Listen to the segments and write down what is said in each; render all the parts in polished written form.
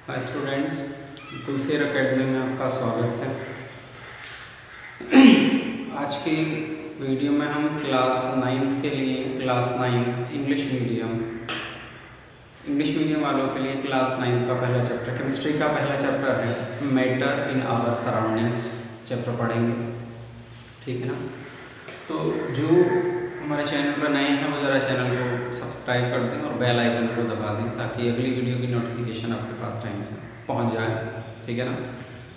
Hi students, कुलसेर academy में आपका स्वागत है। आज की वीडियो में हम क्लास 9 के लिए क्लास 9 इंग्लिश मीडियम वालों के लिए क्लास 9 का पहला चैप्टर केमिस्ट्री का पहला चैप्टर है matter in our surroundings chapter पढ़ेंगे। ठीक है ना। तो जो हमारे चैनल पर नए हैं वो ज़रा चैनल को सब्सक्राइब कर दें और बेल आइकन को दबा दें ताकि अगली वीडियो की नोटिफिकेशन आपके पास टाइम से पहुंच जाए। ठीक है ना।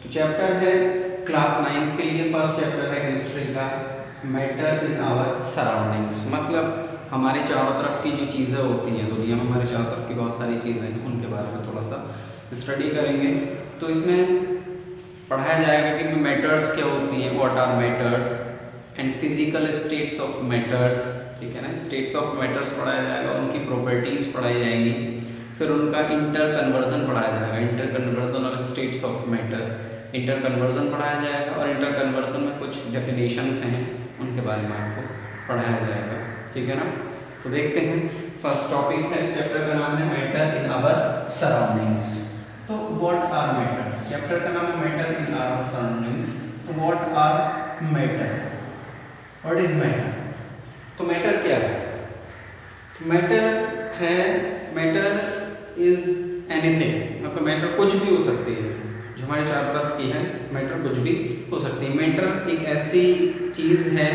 तो चैप्टर है क्लास 9 के लिए फर्स्ट चैप्टर है केमिस्ट्री का मैटर इन आवर सराउंडिंग्स। मतलब हमारे चारों तरफ की जो चीज़ें होती हैं दुनिया में, हमारे चारों तरफ की बहुत सारी चीज़ें हैं, उनके बारे में थोड़ा सा स्टडी करेंगे। तो इसमें पढ़ाया जाएगा कि मैटर्स क्या होती हैं, what are matters and physical states of matters. ठीक है ना। स्टेट्स ऑफ मैटर्स पढ़ाया जाएगा, उनकी प्रॉपर्टीज़ पढ़ाई जाएंगी, फिर उनका इंटर कन्वर्जन पढ़ाया जाएगा, inter conversion of states of matter, inter conversion पढ़ाया जाएगा और इंटर कन्वर्जन में कुछ डेफिनेशंस हैं उनके बारे में आपको पढ़ाया जाएगा। ठीक है ना। तो देखते हैं, फर्स्ट टॉपिक है, चैप्टर का नाम है मैटर इन आवर सराउंडिंग्स। तो व्हाट आर मैटर्स, चैप्टर का नाम है मैटर इन आवर सराउंडिंग्स। तो what are matter, what is matter. तो मैटर क्या है। मैटर इज एनीथिंग, मतलब मैटर कुछ भी हो सकती है जो हमारे चारों तरफ की है, मैटर कुछ भी हो सकती है। मैटर एक ऐसी चीज़ है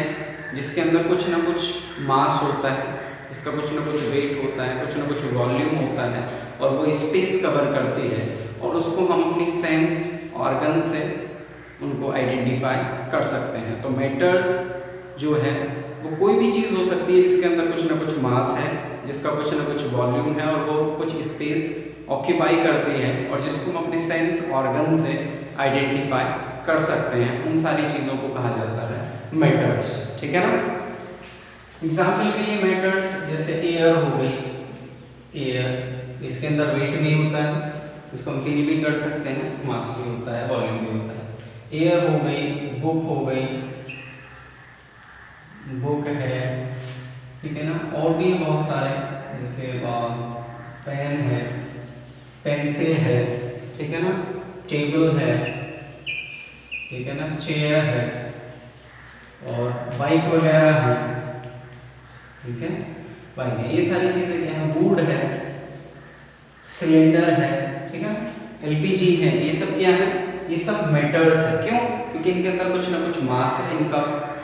जिसके अंदर कुछ ना कुछ मास होता है, जिसका कुछ ना कुछ वेट होता है, कुछ ना कुछ वॉल्यूम होता है और वो स्पेस कवर करती है और उसको हम अपनी सेंस ऑर्गन से उनको आइडेंटिफाई कर सकते हैं। तो मैटर्स जो है वो कोई भी चीज़ हो सकती है जिसके अंदर कुछ ना कुछ मास है, जिसका कुछ ना कुछ वॉल्यूम है और वो कुछ स्पेस ऑक्यूपाई करती है और जिसको हम अपने सेंस ऑर्गन से आइडेंटिफाई कर सकते हैं। उन सारी चीज़ों को कहा जाता है मैटर्स। ठीक है ना। एग्जाम्पल के लिए मैटर्स जैसे एयर हो गई, एयर इसके अंदर वेट भी होता है, इसको हम फील भी कर सकते हैं, मास भी होता है, वॉल्यूम भी होता है। एयर हो गई, बुक हो गई, बुक है। ठीक है ना। और भी बहुत सारे जैसे पेन है, पेंसिल है। ठीक है ना। टेबल है। ठीक है ना। चेयर है और बाइक वगैरह है। ठीक है। बाइक है, ये सारी चीजें क्या है, वुड है, सिलेंडर है। ठीक है। एलपीजी है, ये सब क्या है, ये सब मैटर्स है। क्यों? क्योंकि इनके अंदर कुछ ना कुछ मास है, इनका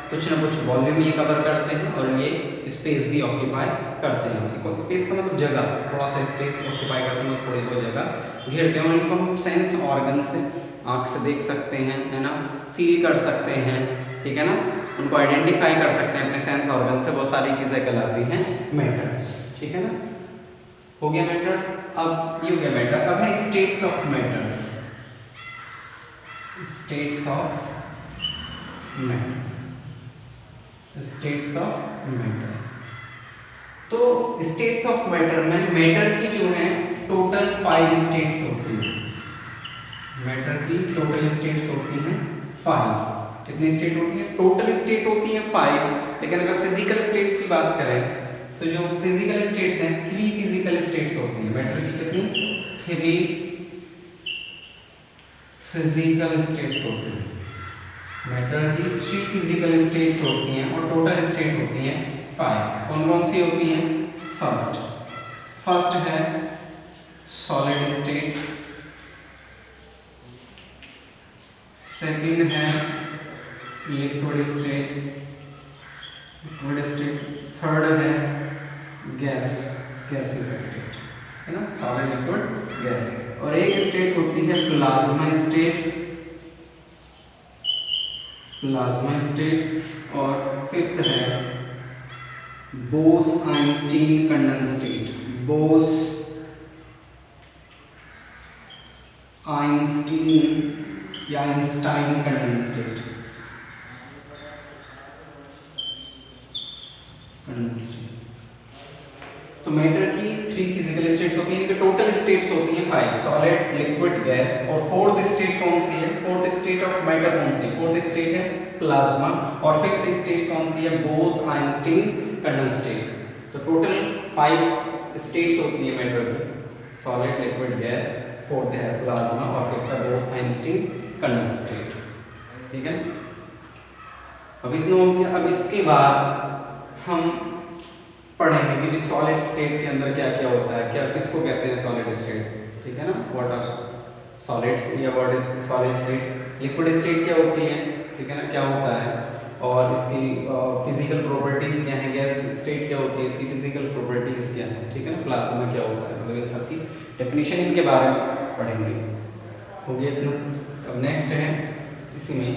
कुछ ना कुछ वॉल्यूम ये कवर करते हैं और ये स्पेस भी ऑक्यूपाई करते हैं। स्पेस का मतलब जगह, थोड़ा सा स्पेस ऑक्यूपाई करते हैं, थोड़ी बहुत जगह घेरते हैं और इनको हम सेंस ऑर्गन से, आँख से देख सकते हैं, है ना, फील कर सकते हैं। ठीक है ना। उनको आइडेंटिफाई कर सकते हैं अपने सेंस ऑर्गन से। बहुत सारी चीज़ें कहलाती हैं मैटर्स। ठीक है ना। हो गया मैटर्स। अब ये हो गया मैटर। अब है states of matters, states of matter, states of matter. तो स्टेट्स ऑफ मैटर में मैटर की जो है टोटल 5 स्टेट्स होती है। मैटर की टोटल स्टेट्स होती हैं 5। कितनी स्टेट होती है? टोटल स्टेट होती है 5, लेकिन अगर फिजिकल स्टेट्स की बात करें तो जो फिजिकल स्टेट्स हैं 3 फिजिकल स्टेट्स होती है। मैटर की कितनी? 3 फिजिकल स्टेट्स होती है। मैटर की 3 फिजिकल स्टेट्स होती हैं और टोटल स्टेट होती है 5। कौन कौन सी होती हैं? फर्स्ट है सॉलिड स्टेट, सेकंड है लिक्विड स्टेट, थर्ड है गैसियस स्टेट, है ना, सॉलिड लिक्विड गैस। और एक स्टेट होती है प्लाज्मा स्टेट और फिफ्थ है बोस-आइंस्टीन कंडेंसेट, बोस-आइंस्टीन या आइंस्टाइन कंडेंसेट। तो मैटर की 3 फिजिकल स्टेट्स होती हैं, इनके टोटल स्टेट्स होती हैं 5, सॉलिड, लिक्विड, गैस। और फोर्थ स्टेट कौन सी है? फोर्थ स्टेट ऑफ मैटर कौन सी है? फोर्थ स्टेट है प्लाज्मा और फिफ्थ स्टेट कौन सी है? Bose-Einstein condensate. तो टोटल 5 स्टेट्स होती है मैटर की, सॉलिड, लिक्विड, गैस फोर्थ है प्लाज्मा और फिफ्थ है both fine state condensed state. ठीक है, अब इतना हो गया। अब इसके बाद हम पढ़ेंगे कि सॉलिड स्टेट के अंदर क्या क्या होता है, क्या किसको कहते हैं सॉलिड स्टेट। ठीक है ना, व्हाट आर सॉलिड्स या what is solid state. Liquid state क्या होती है, ठीक है ना, क्या होता है और इसकी फिजिकल प्रॉपर्टीज क्या है। गैस स्टेट क्या होती है, इसकी फिजिकल प्रॉपर्टीज क्या है। ठीक है ना, प्लाज्मा क्या होता है, मतलब इन सब की डेफिनेशन इनके बारे में पढ़ेंगे। हो गया इतना। अब नेक्स्ट है इसी में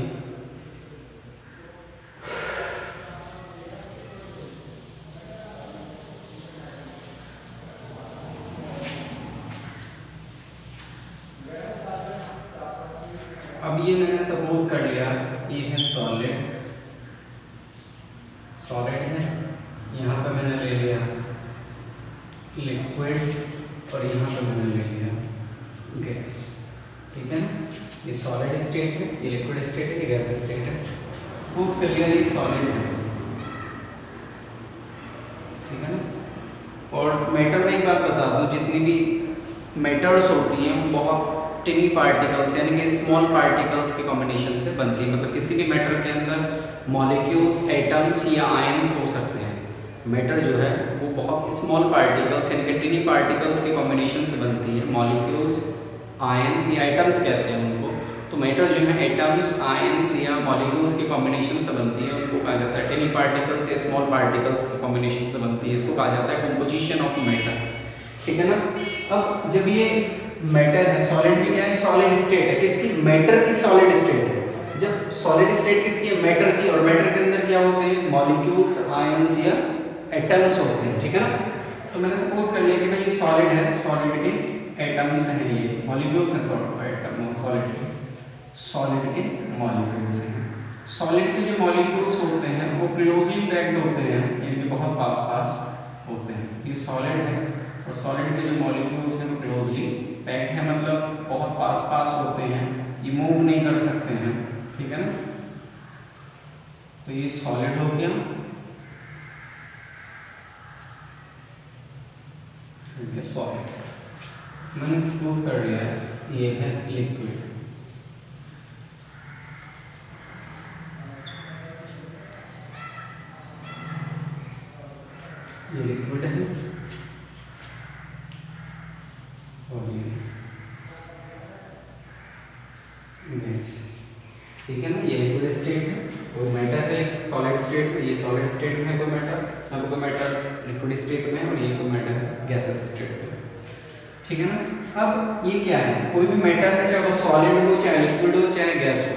अब ये मैंने सपोज कर लिया ये है सॉलिड, सॉलिड है, यहाँ पे मैंने ले लिया लिक्विड और यहाँ पे मैंने ले लिया गैस। ठीक है ना, ये सॉलिड स्टेट है, ये लिक्विड स्टेट है, ये गैस स्टेट है। सपोज कर लिया ये सॉलिड है। ठीक है ना, और मैटर में एक बात बता दूँ, जितनी भी मैटर्स होती हैं वो बहुत टिनी पार्टिकल्स यानी कि स्मॉल पार्टिकल्स के कॉम्बिनेशन से बनती है। मतलब किसी भी मैटर के अंदर मॉलिक्यूल्स, एटम्स या आयंस हो सकते हैं। मैटर जो है वो बहुत स्मॉल पार्टिकल्स यानी कि टिनी पार्टिकल्स के कॉम्बिनेशन से बनती है। मॉलिक्यूल्स, आयंस या एटम्स कहते हैं उनको। तो मैटर जो है एटम्स, आयंस या मॉलिक्यूल्स के कॉम्बिनेशन से बनती है, उनको कहा जाता है टिनी पार्टिकल्स या स्मॉल पार्टिकल्स के कॉम्बिनेशन से बनती है। इसको कहा जाता है कंपोजिशन ऑफ मैटर। ठीक है ना, अब जब ये मैटर है, सॉलिड भी क्या है, सॉलिड स्टेट है। किसकी, मैटर की सॉलिड स्टेट है। जब सॉलिड स्टेट किसकी है, मैटर की, और मैटर के अंदर क्या होते हैं, मॉलिक्यूल्स, आयंस या एटम्स होते हैं। ठीक है ना, तो मैंने सपोज कर लिया कि भाई ये सॉलिड है, सॉलिड के एटम्स हैं, ये मॉलिक्यूल्स हैं, सॉलिड के मॉलिक्यूल्स हैं। सॉलिड के जो मॉलिक्यूल्स होते हैं वो क्लोजली पैक्ड होते हैं, यानी कि बहुत पास पास होते हैं। ये सॉलिड है और सॉलिड के जो मॉलिक्यूल्स हैं वो क्लोजली पैक्ड है, मतलब बहुत पास पास होते हैं, ये मूव नहीं कर सकते हैं। ठीक है ना, तो ये सॉलिड हो गया, ये सॉलिड। मैंने सपोज कर लिया है ये है लिक्विड। ये लिक्विड है और ये गैस। ठीक है ना, ये लिक्विड स्टेट है, वो मैटर है सॉलिड स्टेट, ये सॉलिड स्टेट में है कोई मैटर, यहाँ पे कोई मैटर लिक्विड स्टेट में है और ये कोई मैटर गैसेस स्टेट में। ठीक है ना, अब ये क्या है, कोई भी मैटर है, चाहे वो सॉलिड हो, चाहे लिक्विड हो, चाहे गैस हो,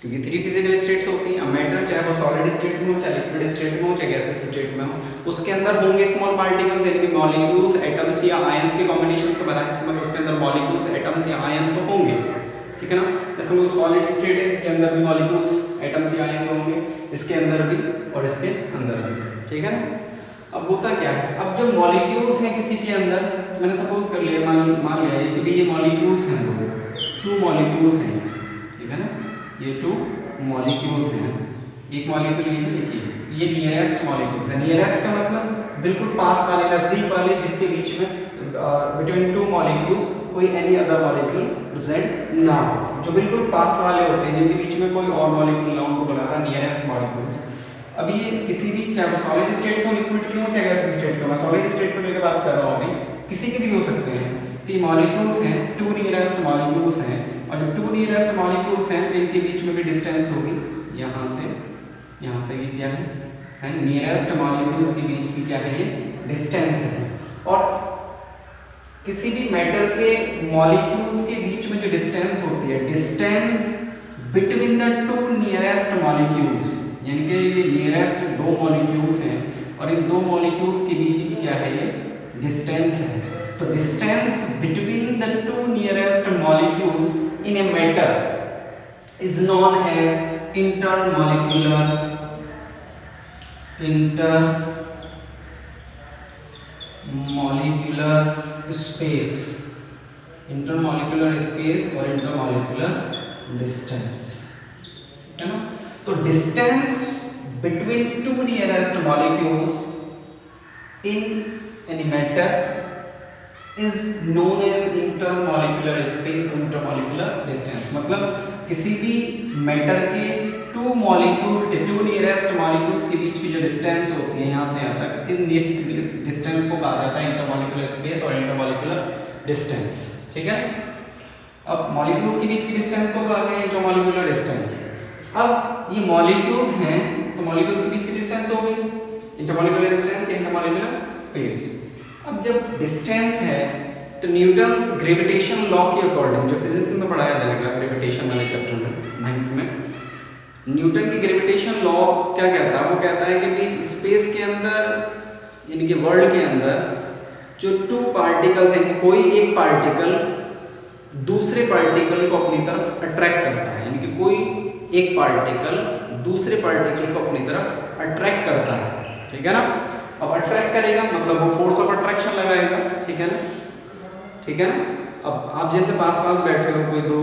क्योंकि 3 फिजिकल स्टेट्स होती हैं। मैटर चाहे वो सॉलिड स्टेट में हो, चाहे लिक्विड स्टेट में हो, चाहे गैसेस स्टेट में हो, उसके अंदर होंगे स्मॉल पार्टिकल्स यानी कि मॉलिक्यूल्स, एटम्स या आयंस के कॉम्बिनेशन से बना है। इसका मतलब उसके अंदर मॉलिक्यूल्स, एटम्स या आयन तो होंगे। ठीक है ना, इसका मतलब सॉलिड स्टेट है, इसके अंदर भी मॉलिक्यूल्स, एटम्स या आयंस होंगे, इसके अंदर भी और इसके अंदर भी। ठीक है ना, अब होता क्या है, अब जो मॉलिक्यूल्स हैं किसी के अंदर, तो मैंने सपोज कर लिया, मान लिया कि भाई ये मॉलिक्यूल्स हैं, 2 मॉलिक्यूल्स हैं। ठीक है ना, ये 2 मॉलिक्यूल्स हैं, एक मॉलिक्यूल ये है, देखिए ये नियरेस्ट मॉलिक्यूल्स है। नियरेस्ट का मतलब बिल्कुल पास वाले, नजदीक वाले, जिसके बीच में बिटवीन 2 मॉलिक्यूल्स कोई एनी अदर मॉलिक्यूल प्रेजेंट ना हो, जो बिल्कुल पास वाले होते हैं, जिनके बीच में कोई और मॉलिक्यूल ना हो, उनको बोला था नियरेस्ट मॉलिक्यूल्स। अब ये किसी भी, चाहे वो सॉलिड स्टेट को, लिक्विड की हो, चाहे गैस स्टेट को, मैं सॉलिड स्टेट को लेकर बात कर रहा हूँ, किसी के भी हो सकते हैं। तो ये मॉलिक्यूल्स हैं, 2 नियरेस्ट मॉलिक्यूल्स हैं, और जब 2 नियरेस्ट मॉलिक्यूल्स हैं तो इनके बीच में भी डिस्टेंस होगी, यहाँ से यहाँ तक। ये क्या है, नियरेस्ट मॉलिक्यूल्स के बीच की क्या है, ये डिस्टेंस है। और किसी भी मैटर के मॉलिक्यूल्स के बीच में जो डिस्टेंस होती है, distance between the 2 nearest molecules, यानी कि ये नियरेस्ट 2 मॉलिक्यूल्स हैं और इन 2 मॉलिक्यूल्स के बीच की क्या है, ये डिस्टेंस है। तो distance between the 2 nearest molecules in a matter is known as intermolecular space, intermolecular space और इंटरमॉलिक्यूलर डिस्टेंस। है ना, तो distance between 2 nearest molecules in any matter is known as intermolecular space और इंटरमॉलिक्यूलर डिस्टेंस। मतलब किसी भी matter के to nearest molecules के बीच की जो डिस्टेंस होती है यहाँ से यहाँ तक, इन डिस्टेंस को कहा जाता है इंटरमॉलिक्यूलर स्पेस और इंटरमॉलिक्यूलर डिस्टेंस। ठीक है, अब मॉलिक्यूल्स के बीच की डिस्टेंस को कहा गया इंटरमॉलिक्यूलर डिस्टेंस। अब ये मॉलिक्यूल्स हैं तो मॉलिक्यूल्स के बीच की डिस्टेंस हो गई इंटरमॉलिक्यूलर डिस्टेंस या इंटरमॉलिक्यूलर स्पेस। अब जब डिस्टेंस है तो न्यूटन्स ग्रेविटेशन लॉ के अकॉर्डिंग, जो फिजिक्स में पढ़ाया जाएगा ग्रेविटेशन वाले चैप्टर में 9th में, न्यूटन की ग्रेविटेशन लॉ क्या कहता है? वो कहता है कि भाई स्पेस के अंदर यानी कि वर्ल्ड के अंदर जो टू पार्टिकल्स हैं, कोई एक पार्टिकल दूसरे पार्टिकल को अपनी तरफ अट्रैक्ट करता है, यानी कि कोई एक पार्टिकल दूसरे पार्टिकल को अपनी तरफ अट्रैक्ट करता है। ठीक है ना, अब अट्रैक्ट करेगा मतलब वो फोर्स ऑफ अट्रैक्शन लगाएगा। ठीक है ना, ठीक है ना। अब आप जैसे पास पास बैठे हो, कोई दो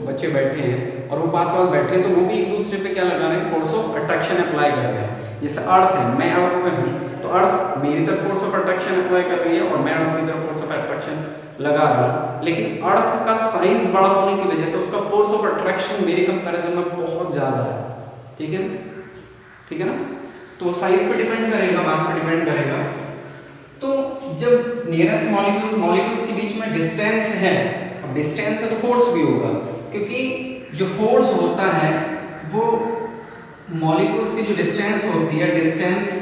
बच्चे बैठे हैं और वो पास पास बैठे हैं, तो वो भी एक दूसरे पे क्या लगा रहे हैं? फोर्स ऑफ अट्रैक्शन अप्लाई कर रहे हैं। जैसे अर्थ है, मैं अर्थ पे हूँ तो अर्थ मेरी तरफ फोर्स ऑफ अट्रैक्शन अप्लाई कर रही है और मैं अर्थ की तरफ फोर्स ऑफ अट्रैक्शन लगा रहा हूँ, लेकिन अर्थ का साइज बड़ा होने की वजह से उसका फोर्स ऑफ अट्रैक्शन मेरे कंपैरिजन में बहुत ज़्यादा है। ठीक है, ठीक है ना। तो साइज पे डिपेंड करेगा, मास पे डिपेंड करेगा। तो जब नियरेस्ट मॉलिक्यूल्स के बीच में डिस्टेंस है, अब डिस्टेंस है तो फोर्स भी होगा, क्योंकि जो फोर्स होता है वो मॉलिक्यूल्स की जो डिस्टेंस होती है, डिस्टेंस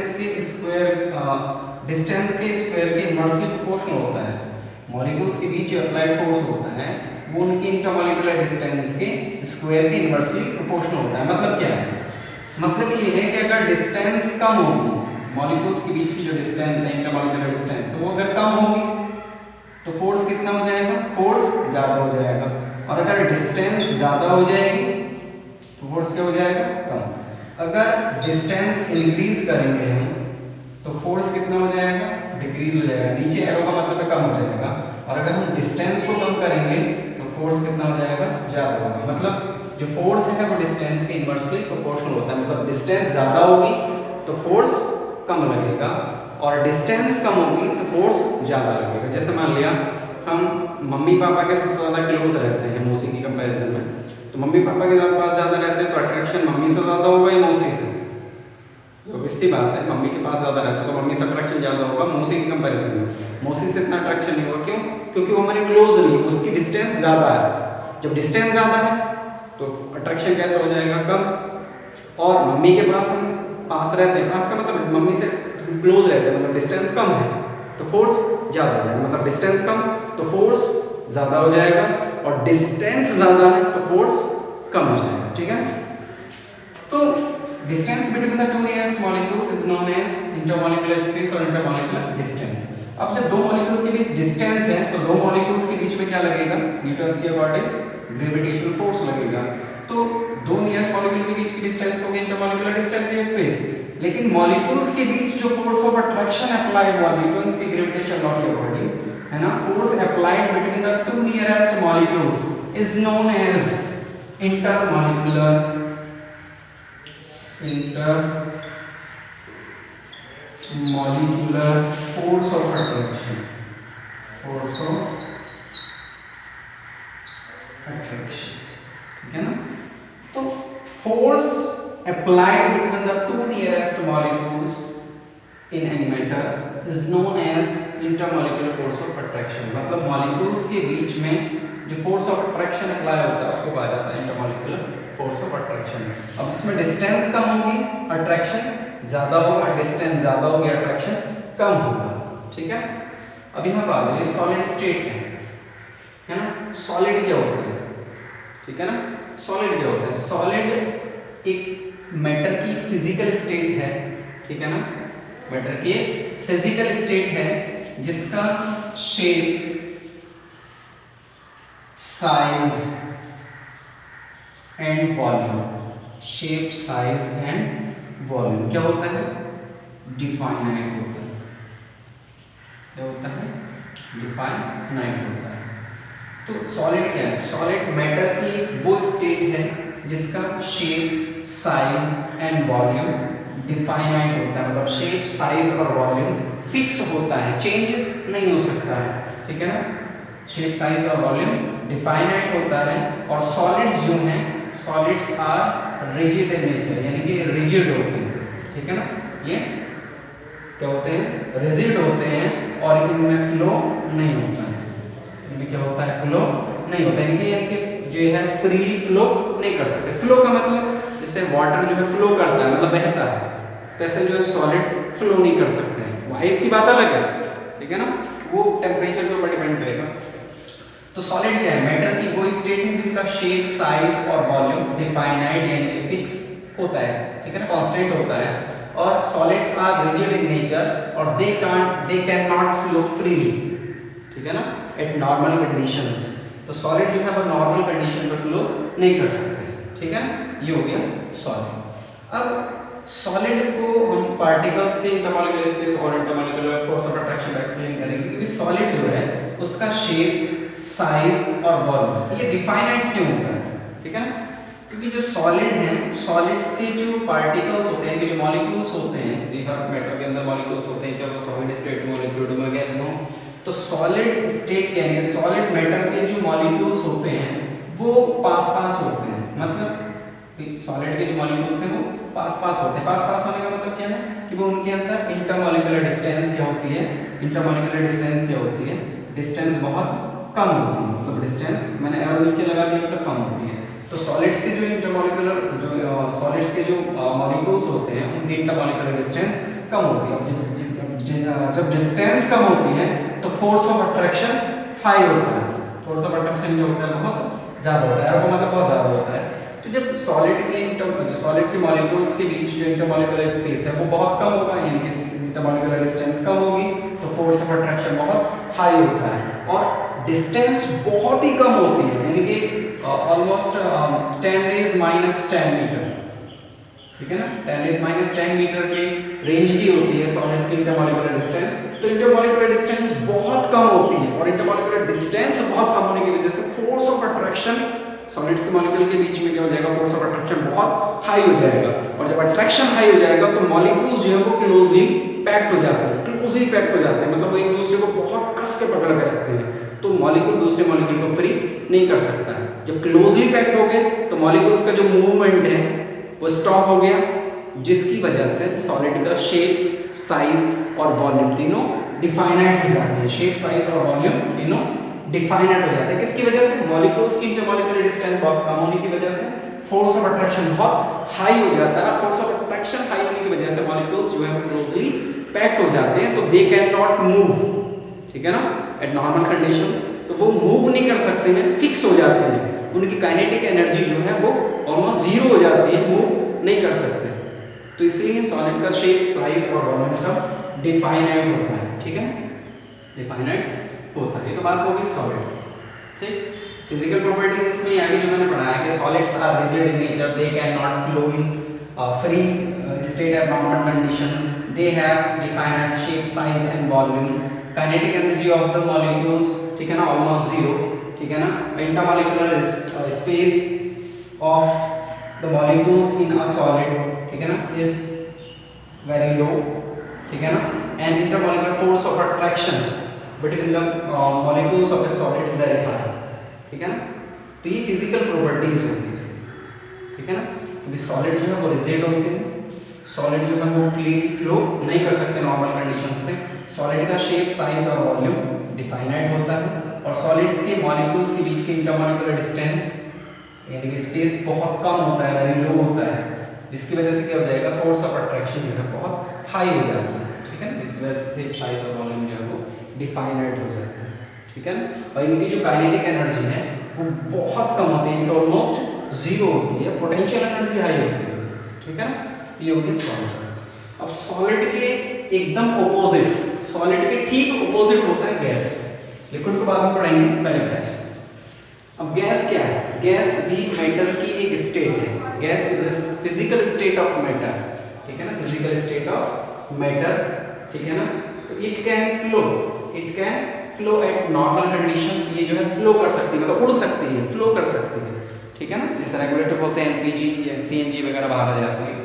के स्क्वायर के इनवर्सली प्रोपोर्शनल होता है। मॉलिक्यूल्स के बीच जो अप्लाइड फोर्स होता है वो उनकी इंटरमॉलिक्यूलर डिस्टेंस के स्क्वायर के इनवर्सली प्रोपोर्शनल होता है। मतलब क्या है? मतलब ये है कि अगर डिस्टेंस कम होगी, मॉलिक्यूल्स के बीच की जो डिस्टेंस है इंटरमॉलिक्यूलर डिस्टेंस, वो अगर कम होगी तो फोर्स कितना हो जाएगा? फोर्स ज़्यादा हो जाएगा। और अगर डिस्टेंस ज़्यादा हो जाएगी तो फोर्स क्या हो जाएगा? कम। अगर डिस्टेंस इंक्रीज करेंगे हम तो फोर्स कितना हो जाएगा? डिक्रीज हो जाएगा। नीचे एरो का मतलब है कम हो जाएगा। और अगर हम डिस्टेंस को कम करेंगे तो फोर्स कितना हो जाएगा? ज़्यादा होगा। मतलब जो फोर्स है वो डिस्टेंस के इनवर्सली प्रोपोर्शनल होता है। मतलब डिस्टेंस ज़्यादा होगी तो फोर्स कम लगेगा और डिस्टेंस कम होगी तो फोर्स ज़्यादा लगेगा। जैसे मान लिया हम मम्मी पापा के सबसे ज़्यादा क्लोज रहते हैं मौसी की कंपैरिजन में, तो मम्मी पापा के पास ज़्यादा रहते हैं तो अट्रैक्शन मम्मी से ज़्यादा होगा या मौसी से? तो इसी बात है, मम्मी के पास ज़्यादा रहता है तो मम्मी से अट्रैक्शन ज़्यादा होगा मौसी की कंपैरिजन में। मौसी से इतना अट्रैक्शन नहीं होगा, क्यों? क्योंकि वो हमारे क्लोज नहीं, उसकी डिस्टेंस ज़्यादा है। जब डिस्टेंस ज़्यादा है तो अट्रैक्शन कैसे हो जाएगा? कम। और मम्मी के पास हम पास रहते हैं, पास का मतलब मम्मी से क्लोज रहते हैं, मतलब डिस्टेंस कम है तो फोर्स ज़्यादा हो जाएगा। मतलब डिस्टेंस कम तो फोर्स ज़्यादा हो जाएगा और डिस्टेंस ज़्यादा है तो फोर्स कम हो जाएगा। ठीक है, तो distance between the two nearest molecules is known as intermolecular space और इंटरमॉलिक्यूलर डिस्टेंस। अब जब दो मॉलिक्यूल्स के बीच डिस्टेंस है तो दो मॉलिक्यूल्स के बीच में क्या लगेगा? न्यूटन्स के अकॉर्डिंग ग्रेविटेशनल फोर्स लगेगा। तो दो नियरेस्ट मॉलिक्यूल के बीच की डिस्टेंस होगी इंटरमॉलिक्यूलर डिस्टेंस या स्पेस। लेकिन मॉलिक्यूल्स के बीच जो फोर्स ऑफ अट्रैक्शन अप्लाई हुआ न्यूटन्स की ग्रेविटेशन लॉ के अकॉर्डिंग, है ना, force applied between the two nearest molecules is known as intermolecular force of attraction. Force of attraction, ठीक है ना। तो force applied between the two nearest molecules in any matter is known as intermolecular force of attraction। मतलब molecules के बीच में जो force of attraction apply होता है उसको कहा जाता है इंटरमॉलिक्यूलर फोर्स ऑफ अट्रैक्शन। अब इसमें डिस्टेंस कम होगी, अट्रैक्शन ज़्यादा होगा, डिस्टेंस ज़्यादा होगी, अट्रैक्शन कम होगा। ठीक है, अब यहाँ बात है सॉलिड स्टेट है ना। सॉलिड क्या होता है? ठीक है ना, सॉलिड क्या होता है? सॉलिड एक मैटर की फिजिकल स्टेट है। ठीक है ना, मैटर की फिजिकल स्टेट है जिसका shape, size and volume, shape, size and volume क्या होता है? डिफाइनाइट होता है। क्या होता है? डिफाइनाइट होता है। तो सॉलिड क्या है? सॉलिड मैटर की वो स्टेट है जिसका shape, size and volume definite होता है, मतलब शेप साइज और वॉल्यूम फिक्स होता है, चेंज नहीं हो सकता है, ठीक है ना। शेप साइज और वॉल्यूम डिफाइनाइट होता है। और सॉलिड्स जो हैं, solids are rigid in nature, यानी कि रिजिड होते हैं, ठीक है ना। ये क्या होते हैं, रिजिड होते हैं और इनमें फ्लो नहीं होता है। इनमें क्या होता है, फ्लो नहीं होता है, इनके जो है फ्री फ्लो नहीं कर सकते। फ्लो का मतलब जैसे वाटर जो है फ्लो करता है, मतलब बहता है, तो ऐसे जो है सॉलिड फ्लो नहीं कर सकते हैं। आइस की बात अलग है, ठीक है ना, वो टेम्परेचर के ऊपर डिपेंड करेगा। तो सॉलिड क्या है, मैटर की वो स्टेट है जिसका शेप साइज और वॉल्यूम डिफाइनाइट यानी कि फिक्स होता है, ठीक है ना, कांस्टेंट होता है। और solids are rigid in nature और they can not flow freely, ठीक है ना, एट नॉर्मल कंडीशंस। तो सॉलिड जो है वो नॉर्मल कंडीशन पर फ्लो नहीं कर सकते, ठीक है, ये हो गया सॉलिड। अब सॉलिड को हम पार्टिकल्स के इंटरमॉलिक्यूलर स्पेस और इंटरमॉलिक्यूलर फोर्स ऑफ अट्रैक्शन का एक्सप्लेन करेंगे, क्योंकि सॉलिड जो है उसका शेप साइज और वॉल्यूम ये डिफाइनाइट क्यों होता है, ठीक है ना, क्योंकि जो सॉलिड हैं, सॉलिड्स के जो पार्टिकल्स होते हैं, जो मॉलिक्यूल्स होते हैं, हर मैटर के अंदर मॉलिक्यूल्स होते हैं, चाहे वो सॉलिड स्टेट में, लिक्विड में, गैस में हो। तो सॉलिड स्टेट के यानी सॉलिड मैटर के जो मॉलिक्यूल्स होते हैं वो पास पास होते हैं, मतलब सॉलिड के जो मॉलिक्यूल्स हैं वो पास पास होते हैं। पास पास होने का मतलब क्या है कि वो उनके अंदर इंटरमॉलिक्यूलर डिस्टेंस क्या होती है, इंटरमॉलिक्यूलर डिस्टेंस क्या होती है, डिस्टेंस बहुत कम होती है, मतलब डिस्टेंस मैंने एरो नीचे लगा दिया मतलब कम होती है। तो सॉलिड्स के जो इंटरमॉलिक्यूलर सॉलिड्स के जो मॉलिक्यूल्स होते हैं उनकी इंटरमॉलिक्यूलर डिस्टेंस कम होती है। अब जब डिस्टेंस कम होती है तो फोर्स ऑफ अट्रैक्शन हाई होता है, फोर्स ऑफ अट्रैक्शन जो होता है बहुत ज़्यादा होता है, मतलब बहुत ज़्यादा होता है। तो जब सॉलिड के मॉलिक्यूल्स के बीच जो इंटरमॉलिक्यूलर स्पेस है वो बहुत कम होगा, यानी कि इंटरमॉलिक्यूलर डिस्टेंस कम होगी, तो फोर्स ऑफ अट्रैक्शन बहुत हाई होता है। और डिस्टेंस बहुत ही कम होती है, यानी कि ऑलमोस्ट 10⁻⁻10 मीटर, ठीक है ना, 10⁻⁻10 मीटर की रेंज की होती है सॉलिड्स की इंटरमॉलिक्यूलर डिस्टेंस। तो इंटरमॉलिक्यूलर डिस्टेंस बहुत कम होती है और इंटरमॉलिक्यूलर डिस्टेंस बहुत कम होने की वजह से फोर्स ऑफ अट्रैक्शन सॉलिड्स के मॉलिक्यूल के बीच में क्या हो जाएगा, फोर्स ऑफ अट्रैक्शन बहुत हाई हो जाएगा। और जब अट्रैक्शन हाई हो जाएगा तो मॉलिक्यूल्स जो है वो क्लोजली पैक्ड हो जाते हैं, क्लोजली पैक्ड हो जाते हैं, मतलब वो एक दूसरे को बहुत कस के पकड़ के रखते हैं, तो मॉलिक्यूल दूसरे मॉलिक्यूल को फ्री नहीं कर सकता है। जब क्लोजली पैक्ड हो गए तो मॉलिक्यूल्स का जो मूवमेंट है वो स्टॉप हो गया, जिसकी वजह से सॉलिड का शेप साइज और वॉल्यूम तीनों डिफाइनाइट हो जाते हैं। शेप साइज और वॉल्यूम तीनों डिफाइनाइट हो जाते हैं, किसकी वजह से, मॉलिक्यूल्स की इंटरमॉलिक्यूलर डिस्टेंस बहुत कम होने की वजह से फोर्स ऑफ अट्रैक्शन बहुत हाई हो जाता है। फोर्स ऑफ अट्रैक्शन हाई होने की वजह से मॉलिक्यूल्स जो है क्लोजली पैक्ड हो जाते हैं, तो दे कैन नॉट मूव, ठीक है ना, एट नॉर्मल कंडीशंस। तो वो मूव नहीं कर सकते हैं, फिक्स हो जाते हैं, उनकी काइनेटिक एनर्जी जो है वो ऑलमोस्ट जीरो हो जाती है, मूव नहीं कर सकते। तो इसलिए सॉलिड का शेप साइज और वॉल्यूम सब डिफाइनाइट होता है, ठीक है, डिफाइनाइट होता है। ये तो बात होगी सॉलिड, ठीक। फिजिकल प्रॉपर्टीज इसमें आगे जो मैंने पढ़ाया कि solids are rigid in nature, they can not flow in free state at normal conditions, they have definite shape size and volume, kinetic energy of the molecules, ठीक है ना, ऑलमोस्ट जीरो, ठीक है ना, intermolecular space of the molecules in a solid, ठीक है ना, is very low, ठीक है ना, and intermolecular force of attraction between the molecules of the solid is very high, ठीक है ना। तो ये फिजिकल प्रॉपर्टीज होती है, ठीक है ना, क्योंकि सॉलिड जो है वो रिजिड होते हैं, सॉलिड जो है वो फ्रीली फ्लो नहीं कर सकते नॉर्मल कंडीशंस में, सॉलिड का शेप साइज और वॉल्यूम डिफाइनाइट होता है, और सॉलिड्स के मॉलिक्यूल्स के बीच की इंटरमॉलिक्यूलर डिस्टेंस यानी कि स्पेस बहुत कम होता है, वेरी लो होता है, जिसकी वजह से क्या हो जाएगा, फोर्स ऑफ अट्रैक्शन जो है बहुत हाई हो जाता है, ठीक है ना, जिसकी वजह से साइज और वॉल्यूम जो है वो डिफाइनाइट हो जाता है, ठीक है ना। और इनकी जो काइनेटिक एनर्जी है वो बहुत कम होती है, इनकी ऑलमोस्ट जीरो होती है, पोटेंशियल एनर्जी हाई होती है, ठीक है ना। ये हो गया सॉलिड। अब सॉलिड के एकदम ऑपोजिट, सॉलिड के ठीक ऑपोजिट होता है गैस। लिक्विड को बाद में पढ़ेंगे, पहले गैस। अब गैस क्या है, गैस भी मैटर की एक स्टेट है, gas is physical state of matter, ठीक है ना, फिजिकल स्टेट ऑफ मैटर, ठीक है ना। तो it can flow eight normal conditions, ये जो है फ्लो कर सकती है, मतलब उड़ सकती है, फ्लो कर सकती है, ठीक है ना, जैसे रेगुलेटर बोलते हैं एलपीजी या सीएनजी वगैरह बाहर आ जाती है,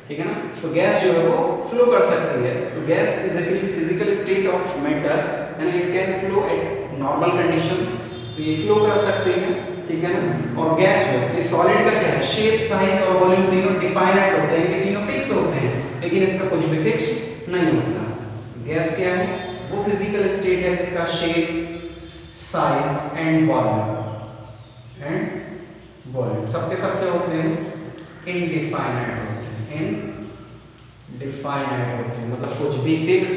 ठीक है ना। तो गैस जो है वो फ्लो कर सकती है। तो gas is a physical state of matter and it can flow eight normal conditions. तो ये फ्लो कर सकते हैं, ठीक है ना। और गैस जो है इस सॉलिड का क्या है, शेप, साइज और वॉल्यूम तीनों डिफाइनाइट होते हैं, ये तीनों फिक्स होते हैं, लेकिन इसका कुछ भी फिक्स नहीं होता। गैस क्या है, वो फिजिकल स्टेट है जिसका शेप, साइज एंड वॉल्यूम सबके सब क्या होते हैं, इनडिफाइनाइट होते हैं, इनडिफाइनाइट होते हैं, मतलब कुछ भी फिक्स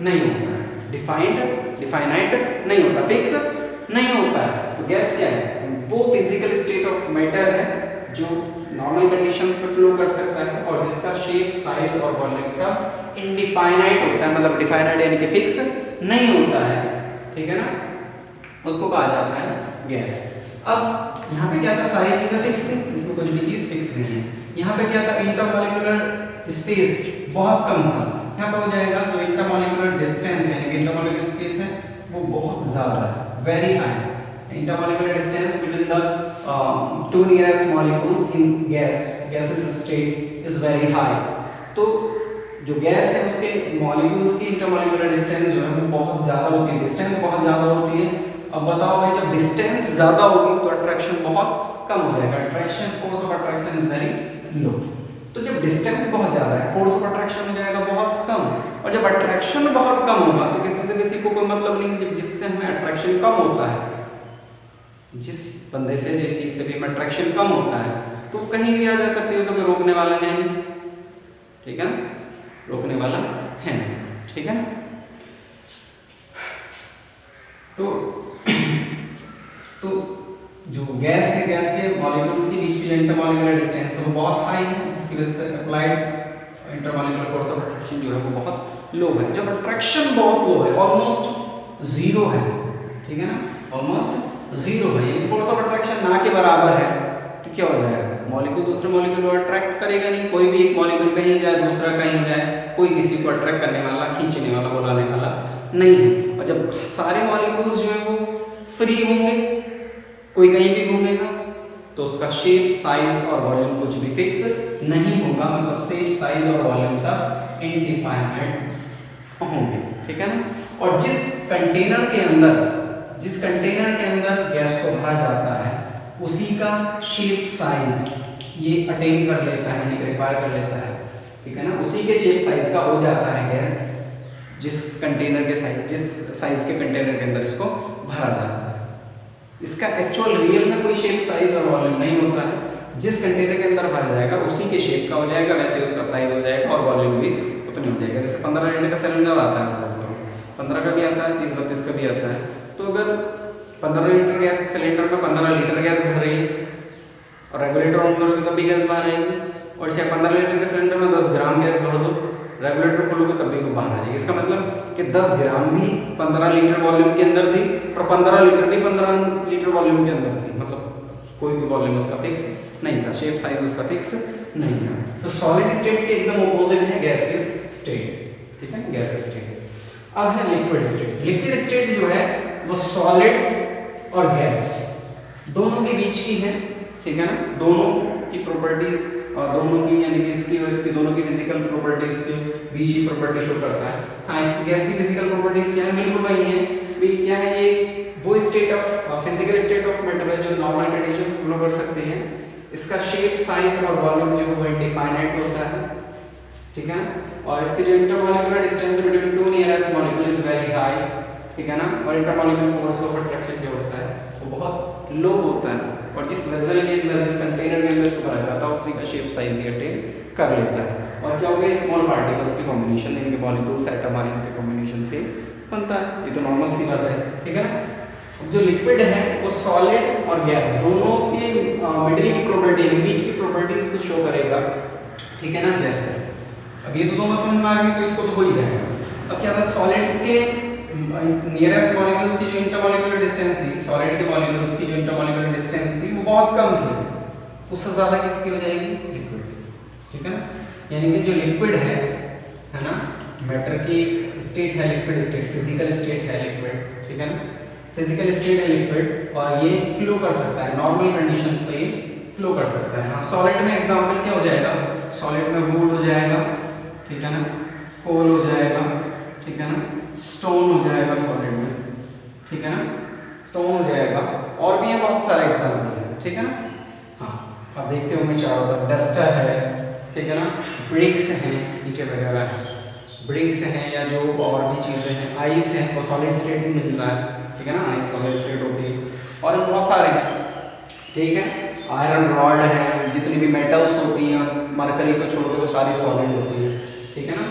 नहीं होता है, डिफाइनाइट नहीं होता, फिक्स नहीं होता है। तो गैस क्या है, वो फिजिकल स्टेट ऑफ मैटर है जो नॉर्मल कंडीशंस में फ्लो कर सकता है और जिसका शेप, साइज और वॉल्यूम सब इनडिफाइनाइट होता है, मतलब डिफाइनाइट यानी कि फिक्स नहीं होता है, ठीक है ना, उसको कहा जाता है गैस। अब यहाँ पे क्या था, सारी चीजें फिक्स थी, इसमें कुछ भी चीज फिक्स नहीं है। यहाँ पे क्या था, इंटरमॉलिक्यूलर स्पेस बहुत कम था। यहाँ पे हो जाएगा जो इंटरमॉलिक्यूलर डिस्टेंस है, इंटरमॉलिक्यूलर स्पेस है वो बहुत ज्यादा है, very high. Intermolecular distance between the two nearest molecules in gaseous state is very high। तो जो गैस है उसके मॉलिक्यूल्स की इंटरमॉलिक्यूलर डिस्टेंस जो है वो बहुत ज़्यादा होती है, डिस्टेंस बहुत ज़्यादा होती है। अब बताओ भाई, जब डिस्टेंस ज़्यादा होगी तो अट्रैक्शन बहुत कम हो जाएगा, attraction, force of attraction is very लो। तो जब डिस्टेंस बहुत ज़्यादा है, फोर्स ऑफ अट्रैक्शन हो जाएगा बहुत कम, और जब अट्रैक्शन बहुत कम होगा तो किसी से किसी को कोई मतलब नहीं, जब जिससे हमें अट्रैक्शन कम होता है, जिस बंदे से, जिस चीज़ से भी हमें अट्रैक्शन कम होता है तो कहीं भी आ जा सकती है, उसको कोई रोकने वाला है नहीं, ठीक है ना, रोकने वाला है नहीं, ठीक है ना। तो जो गैस है, गैस के मॉलिक्यूल्स के बीच की इंटरमॉलिक्यूलर डिस्टेंस है वो बहुत हाई है, जिसकी वजह से applied intermolecular force of attraction जो है वो बहुत लो है। जब अट्रैक्शन बहुत लो है, ऑलमोस्ट जीरो है, ठीक है ना, ऑलमोस्ट जीरो है, फोर्स ऑफ अट्रैक्शन ना के बराबर है, तो क्या हो जाएगा, मॉलिक्यूल दूसरे मॉलिक्यूल को अट्रैक्ट करेगा नहीं, कोई भी एक मॉलिक्यूल कहीं जाए दूसरा कहीं जाए, कोई किसी को अट्रैक्ट करने वाला, खींचने वाला, बुलाने वाला नहीं है। और जब सारे मॉलिक्यूल्स जो है वो फ्री होंगे, कोई कहीं भी घूमेगा, तो उसका शेप, साइज और वॉल्यूम कुछ भी फिक्स नहीं होगा, मतलब शेप, साइज और वॉल्यूम सब इनडिफाइनाइट होंगे, ठीक है ना। और जिस कंटेनर के अंदर गैस को भरा जाता है उसी का शेप, साइज ये अटेन कर लेता है, यानी रिक्वायर कर लेता है, ठीक है ना, उसी के शेप, साइज का हो जाता है गैस, जिस कंटेनर के साइज, जिस साइज के कंटेनर के अंदर इसको भरा जाता है। इसका एक्चुअल रियल में कोई शेप, साइज और वॉल्यूम नहीं होता है, जिस कंटेनर के अंदर भरा जाएगा उसी के शेप का हो जाएगा, वैसे उसका साइज हो जाएगा और वॉल्यूम भी उतनी हो जाएगा। जैसे 15 लीटर का सिलेंडर आता है, सपोज करो 15 का भी आता है, 30-32 का भी आता है, तो अगर 15 लीटर गैस सिलेंडर में 15 लीटर गैस भर रही है और रेगुलेटर ऑन करोगे तब भी गैस बाहर आएगी, और चाहे 15 लीटर के सिलेंडर में 10 ग्राम गैस भर दो, रेगुलेटर खोलोगे तब भी वो बाहर आ जाएगी। इसका मतलब कि 10 ग्राम भी 15 लीटर वॉल्यूम के अंदर थी और 15 लीटर भी 15 लीटर वॉल्यूम के अंदर थी, मतलब कोई भी वॉल्यूम उसका फिक्स नहीं था, शेप, साइज उसका फिक्स नहीं था। तो सॉलिड स्टेट के एकदम ऑपोजिट है गैसियस स्टेट, ठीक है, गैसियस स्टेट। अब है लिक्विड स्टेट। लिक्विड स्टेट जो है वो सॉलिड और गैस दोनों के बीच की है, ठीक है ना, दोनों की प्रॉपर्टीज और दोनों की, यानी कि इसकी और इसकी दोनों की फिजिकल प्रॉपर्टीज के बीच ही प्रॉपर्टी शो करता है। हाँ, इसकी गैस की फिजिकल प्रॉपर्टीज क्या है, बिल्कुल वही है, भी क्या है, ये वो state of physical state of matter है जो नॉर्मल कंडीशन में फ्लो कर सकती है। इसका शेप, साइज और वॉल्यूम जो है वो इनडिफाइनाइट होता है, ठीक है, और इसके जो intermolecular distance between two nearest molecule is very high, ठीक है ना, और इंटरमॉलिक्यूलर फोर्स ऑफ अट्रैक्शन जो होता है वो बहुत लो होता है, और जिस वेसल के अंदर, जिस कंटेनर के अंदर इसको भरा जाता है उसी का शेप, साइज ही अटेन कर लेता है। और क्या हो गया, स्मॉल पार्टिकल्स के कॉम्बिनेशन, यानी कि मॉलिक्यूल्स, एटम आयन के कॉम्बिनेशन से बनता है, ये तो नॉर्मल सी बात है, ठीक है ना। जो लिक्विड है वो सॉलिड और गैस दोनों के मिडिल की प्रॉपर्टी, बीच की प्रॉपर्टीज को शो करेगा, ठीक है ना, जैसे अब ये तो दोनों समझ में आ गई, तो इसको तो हो ही जाएगा। अब क्या था, सॉलिड्स के नियरेस्ट मॉलिक्यूल की जो इंटरमॉलिक्यूलर डिस्टेंस थी, सॉलिड के मॉलिक्यूल्स की जो इंटरमॉलिक्यूलर डिस्टेंस थी वो बहुत कम थी, उससे ज़्यादा किसकी हो जाएगी, लिक्विड, ठीक है ना। यानी कि जो लिक्विड है ना, मैटर की स्टेट है लिक्विड स्टेट, फिजिकल स्टेट है लिक्विड, ठीक है ना, फिजिकल स्टेट है लिक्विड, और ये फ्लो कर सकता है, नॉर्मल कंडीशंस पे ये फ्लो कर सकता है। हाँ, सॉलिड में एग्जांपल क्या हो जाएगा, सॉलिड में वुड हो जाएगा, ठीक है ना, कोल हो जाएगा, ठीक है ना, स्टोन हो जाएगा सॉलिड में, ठीक है ना, स्टोन हो जाएगा, और भी है बहुत सारे एग्जांपल है, ठीक है ना। हाँ, अब देखते होंगे चारों तरफ डस्टर है, ठीक है ना, ब्रिक्स हैं, ईंटें वगैरह है, ब्रिक्स हैं, या जो और भी चीज़ें हैं, आइस है, वो सॉलिड स्टेट में मिलता है, ठीक है ना, आइस सॉलिड स्टेट होती है, और बहुत सारे हैं, ठीक है। आयरन रॉड है, जितनी भी मेटल्स होती हैं, मरकरी को छोड़ के तो सारी सॉलिड होती है, ठीक है ना,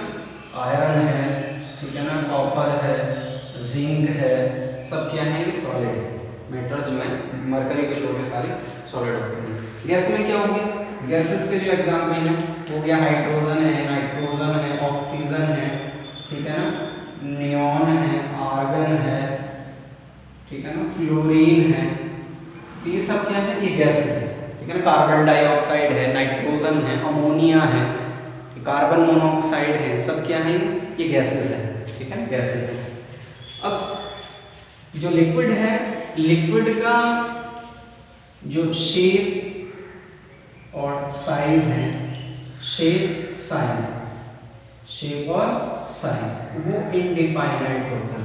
आयरन है, ठीक है ना, कॉपर है, जिंक है, सब क्या है, सॉलिड है, मेटल्स जो है मरकरी को छोड़ के सारी सॉलिड होती हैं। गैस में क्या हो गया, गैसेस के जो एग्जाम्पल है वो गया हाइड्रोजन है, नाइट्रोजन है, ऑक्सीजन है, ठीक है ना, नियॉन है, आर्गन है, ठीक है ना, फ्लोरीन है, ये सब क्या है, ये गैसेस है, ठीक है ना, कार्बन डाइऑक्साइड है, नाइट्रोजन है, अमोनिया है, कार्बन मोनोऑक्साइड है, सब क्या है, ये गैसेस है, ठीक है, गैसेस है। अब जो लिक्विड है, लिक्विड का जो शेप और साइज है, शेप साइज, शेप और साइज वो इनडिफाइनाइट होता है।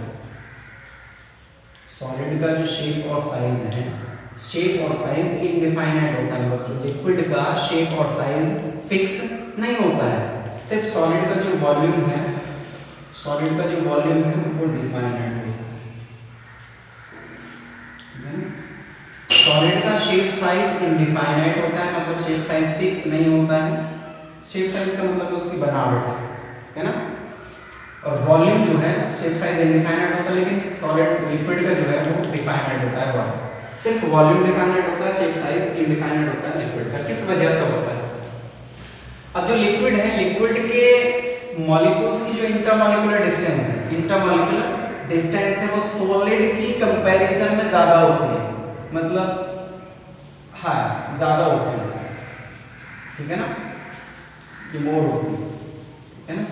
सॉलिड का जो शेप और साइज है, शेप और साइज इनडिफाइनाइट होता है, मतलब लिक्विड का शेप और साइज फिक्स नहीं होता है, सिर्फ सॉलिड का जो वॉल्यूम है, सॉलिड का जो वॉल्यूम है वो डिफाइनाइट होता है। सॉलिड का शेप साइज इनडिफाइनाइट होता है, मतलब शेप साइज फिक्स नहीं होता है, शेप साइज का मतलब उसकी बनावट है ना, और वॉल्यूम जो है शेप साइज इनडिफाइनाइट होता है, लेकिन सॉलिड लिक्विड का जो है वो डिफाइनाइट होता है, वॉल्यूम सिर्फ वॉल्यूम डिफाइनाइट होता है, शेप साइज इनडिफाइनाइट होता है लिक्विड का। किस वजह से होता है, अब जो लिक्विड है, लिक्विड के मॉलिक्यूल्स की जो इंटरमॉलिक्यूलर डिस्टेंस है, इंटरमॉलिक्यूलर डिस्टेंस है, वो सॉलिड की कंपैरिजन में ज्यादा होती है, मतलब हाँ ज्यादा होती है, ठीक है ना, ये मोर होती है ना।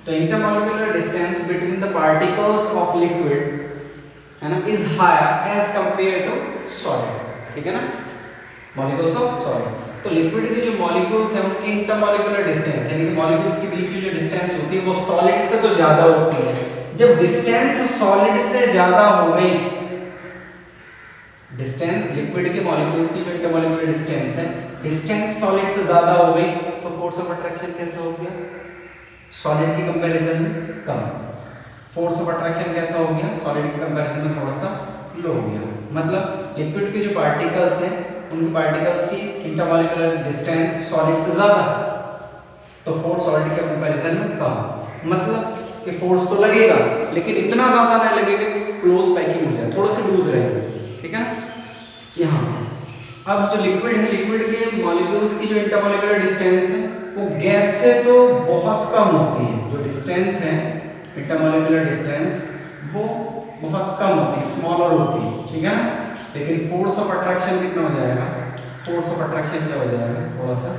तो intermolecular distance between the particles of liquid है ना is higher as compare to solid, ठीक है ना, मॉलिक्यूल्स ऑफ सॉलिड। तो लिक्विड के जो मॉलिक्यूल्स हैं उनकी इंटरमॉलिक्यूलर डिस्टेंस यानी कि मॉलिक्यूल्स के बीच की जो डिस्टेंस होती है वो सॉलिड से तो ज्यादा होती है। जब डिस्टेंस सॉलिड से ज्यादा हो गई, डिस्टेंस लिक्विड के मॉलिक्यूल्स की जो इंटरमॉलिक्यूलर डिस्टेंस है, डिस्टेंस सॉलिड से ज्यादा हो गई तो फोर्स ऑफ अट्रैक्शन कैसा हो गया, सॉलिड की कंपैरिजन में कम। फोर्स ऑफ अट्रैक्शन कैसा हो गया, सॉलिड की कंपैरिजन में थोड़ा सा लो हो गया। मतलब लिक्विड के जो पार्टिकल्स हैं उनकी पार्टिकल्स की इंटरमॉलिक्यूलर डिस्टेंस सॉलिड से ज्यादा, तो फोर्स सॉलिड के कंपैरिजन में कम। मतलब कि फोर्स तो लगेगा लेकिन इतना ज्यादा नहीं लगेगा कि क्लोज पैकिंग हो जाए, थोड़ा सा लूज रहेगा, ठीक है ना। यहाँ अब जो लिक्विड है, लिक्विड के मॉलिक्यूल्स की जो इंटरमॉलिक्यूलर डिस्टेंस है वो गैस से तो बहुत कम होती है। जो डिस्टेंस है इंटरमॉलिक्यूलर डिस्टेंस वो बहुत कम होती है, स्मॉलर होती है, ठीक है ना। लेकिन फोर्स ऑफ अट्रैक्शन कितना हो जाएगा, फोर्स ऑफ अट्रैक्शन क्या हो जाएगा, थोड़ा सा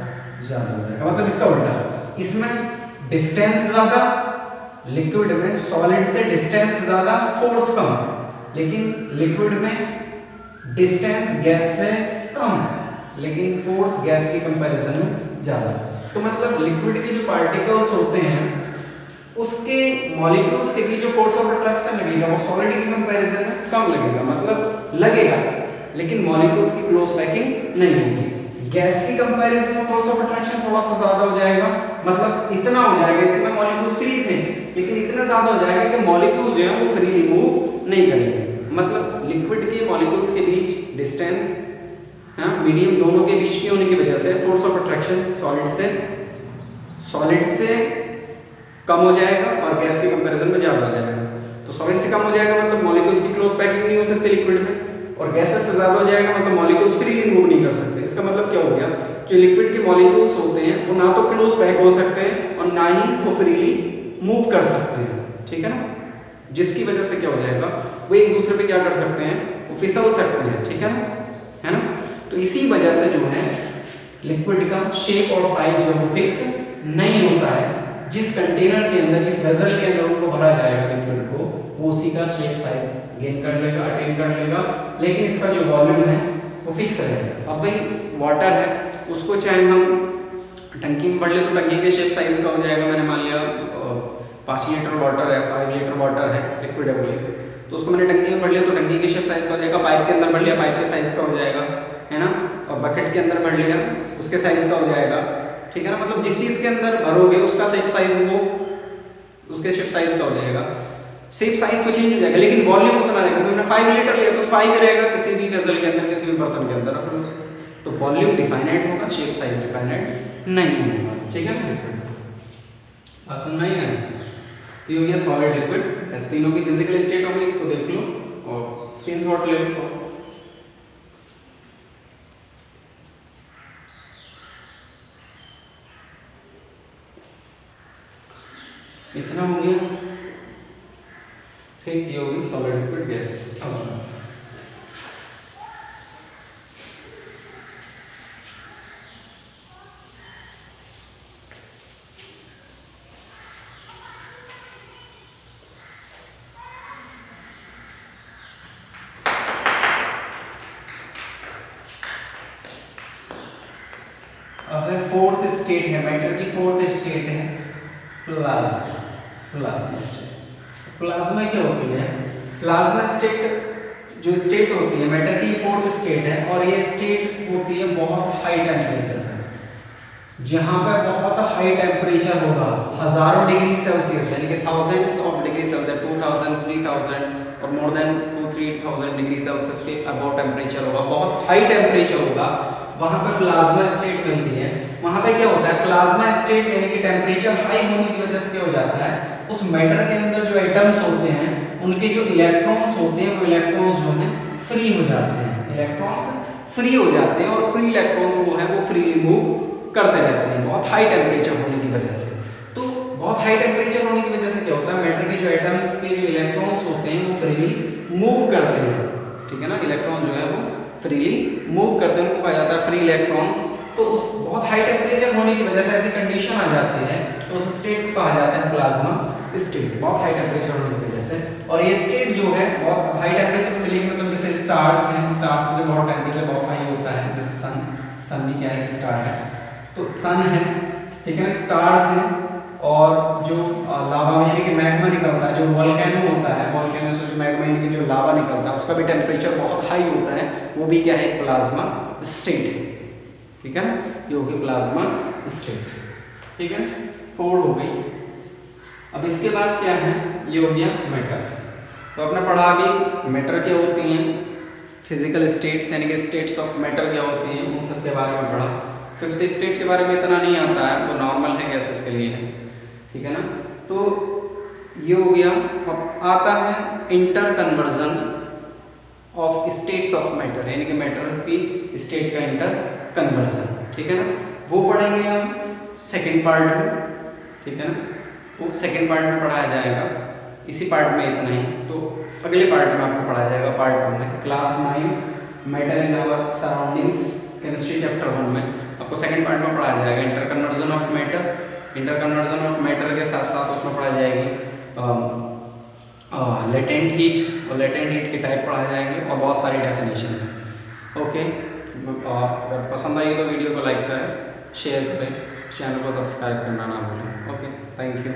ज्यादा हो जाएगा। मतलब इसका उल्टा, इसमें डिस्टेंस ज्यादा, लिक्विड में सॉलिड से डिस्टेंस ज्यादा फोर्स कम, लेकिन लिक्विड में डिस्टेंस गैस से कम लेकिन फोर्स गैस की कंपैरिजन में ज्यादा। तो मतलब लिक्विड के जो पार्टिकल्स होते हैं उसके मॉलिक्यूल्स के बीच जो फोर्स ऑफ अट्रैक्शन लगेगा वो सॉलिड की कंपैरिजन में कम लगेगा, मतलब लगेगा लेकिन मॉलिक्यूल्स की क्लोज पैकिंग नहीं होगी। गैस की कंपैरिजन में फोर्स ऑफ अट्रैक्शन थोड़ा सा ज्यादा हो जाएगा, मतलब इतना हो जाएगा, इसमें मॉलिक्यूल्स फ्री थे लेकिन इतना ज्यादा हो जाएगा कि मॉलिक्यूल जो है वो फ्रीली मूव नहीं करेंगे। मतलब लिक्विड के मॉलिक्यूल्स के बीच डिस्टेंस मीडियम दोनों के बीच की होने की वजह से फोर्स ऑफ अट्रैक्शन सॉलिड से कम हो जाएगा और गैस की कंपैरिजन में ज़्यादा हो जाएगा। तो सॉलिड से कम हो जाएगा मतलब मॉलिक्यूल्स की क्लोज पैकिंग नहीं हो सकती लिक्विड में, और गैसेस से ज़्यादा हो जाएगा मतलब मॉलिक्यूल्स फ्रीली मूव नहीं कर सकते। इसका मतलब क्या हो गया, जो लिक्विड के मॉलिक्यूल्स होते हैं वो ना तो क्लोज पैक हो सकते हैं और ना ही वो फ्रीली मूव कर सकते हैं, ठीक है ना। जिसकी वजह से क्या हो जाएगा, वो एक दूसरे पे क्या कर सकते हैं, वो फिसल सकते हैं, ठीक है ना। तो इसी वजह से जो है लिक्विड का शेप और साइज जो है फिक्स नहीं होता है। जिस कंटेनर के अंदर, जिस वेसल के अंदर उनको भरा जाएगा लिक्विड को, वो उसी का शेप साइज गेन कर लेगा, अटेन कर लेगा, लेकिन इसका जो वॉल्यूम है वो फिक्स रहेगा। अब भाई वाटर है, उसको चाहे हम टंकी में भर ले तो टंकी के शेप साइज का हो जाएगा। मैंने मान लिया 5 लीटर वाटर है, 5 लीटर वाटर है, लिक्विड है वही, तो उसको मैंने टंकी में भर लिया तो टंकी के शेप साइज का हो जाएगा। पाइप के अंदर भर लिया, पाइप के साइज का हो जाएगा, है ना। और बकेट के अंदर भर लिया, उसके साइज का हो जाएगा, ठीक है ना। मतलब जिस चीज़ के अंदर भरोगे उसका शेप साइज वो उसके शेप साइज का हो जाएगा। शेप साइज तो चेंज हो जाएगा लेकिन वॉल्यूम उतना रहेगा। मैंने 5 लीटर लिया तो 5 रहेगा किसी भी वेसल के अंदर, किसी भी बर्तन के अंदर रख लो उसको, तो वॉल्यूम डिफाइनाइट होगा, शेप साइज डिफाइनाइट नहीं होगा, ठीक है ना। आसान नहीं है। तो ये हो गया सॉलिड लिक्विड, ऐसे तीनों की फिजिकल स्टेट होगी, इसको देख लो और स्क्रीनशॉट ले लो। इतना हो गया, ठीक। ये होगी सॉलिड लिक्विड गैस। अब फोर्थ स्टेट है, मैटर की फोर्थ स्टेट है प्लाज्मा। प्लाज्मा स्टेट, प्लाज्मा क्या होती है? प्लाज्मा स्टेट जो स्टेट होती है मैटर की फोर्थ स्टेट है, और ये स्टेट होती है बहुत हाई टेम्परेचर पे, जहाँ पर बहुत हाई टेम्परेचर होगा, हजारों डिग्री सेल्सियस यानी कि थाउजेंड्स ऑफ डिग्री सेल्सियस, 2000, 3000 और मोर देन 2-3,000 डिग्री सेल्सियस के अबव टेम्परेचर होगा, बहुत हाई टेम्परेचर होगा, वहाँ पर प्लाज्मा स्टेट मिलती है। वहाँ पे क्या होता है, प्लाज्मा स्टेट यानी कि टेम्परेचर हाई होने की वजह से क्या हो जाता है, उस मैटर के अंदर जो एटम्स होते हैं उनके जो इलेक्ट्रॉन्स होते हैं वो इलेक्ट्रॉन्स जो हैं फ्री हो जाते हैं, इलेक्ट्रॉन्स फ्री हो जाते हैं, और फ्री इलेक्ट्रॉन्स वो है वो फ्रीली मूव करते रहते हैं बहुत हाई टेम्परेचर होने की वजह से। तो बहुत हाई टेम्परेचर होने की वजह से क्या होता है, मैटर के जो एटम्स के जो इलेक्ट्रॉन्स होते हैं वो फ्रीली मूव करते हैं, ठीक है ना। इलेक्ट्रॉन जो है वो फ्रीली मूव करते हैं, उनको कहा जाता है फ्री इलेक्ट्रॉन्स। तो उस बहुत हाई टेम्परेचर होने की वजह से ऐसी कंडीशन आ जाती है तो उस स्टेट को कहा जाता है प्लाज्मा स्टेट, बहुत हाई टेम्परेचर होने की वजह से। और ये स्टेट जो है बहुत हाई टेम्परेचर में मिलेगी, मतलब जैसे स्टार्स हैं, स्टार्स में जो बहुत टेम्परेचर बहुत हाई होता है, जैसे सन भी क्या है, स्टार है, तो सन है, ठीक है ना, स्टार्स हैं, और जो लावा यानी कि मैग्मा निकलता है, जो वोल्केनो होता है, वोल्केनो से जो मैग्मा यानी कि जो लावा निकलता है उसका भी टेम्परेचर बहुत हाई होता है, वो भी क्या है, प्लाज्मा स्टेट है, ठीक है ना। ये होगी प्लाज्मा स्टेट, ठीक है, 4 हो गई। अब इसके बाद क्या है, ये हो गया मैटर। तो आपने पढ़ा अभी मैटर क्या होती हैं, फिजिकल स्टेट्स यानी कि स्टेट्स ऑफ मैटर क्या होती हैं, उन सब के बारे में पढ़ा। फिफ्थ स्टेट के बारे में इतना नहीं आता है, वो नॉर्मल है गैसेस के लिए है, ठीक है ना। तो ये हो गया। अब आता है inter conversion of states of matter, यानी कि मैटर्स की स्टेट का इंटर कन्वर्जन, ठीक है ना। वो पढ़ेंगे हम सेकंड पार्ट में, ठीक है ना, वो सेकंड पार्ट में पढ़ाया जाएगा। इसी पार्ट में इतना ही, तो अगले पार्ट में आपको पढ़ाया जाएगा पार्ट 2 में, class 9 matter in our surroundings chemistry chapter 1 में आपको सेकंड पार्ट में पढ़ाया जाएगा inter conversion of matter. Inter conversion of matter के साथ साथ उसमें पढ़ाई जाएगी लेटेंट हीट, और लेटेंट हीट के टाइप पढ़ाए जाएंगे, और बहुत सारी डेफिनेशंस। ओके, अगर पसंद आई तो वीडियो को लाइक करें, शेयर करें, चैनल को सब्सक्राइब करना ना भूलें। Okay, thank you.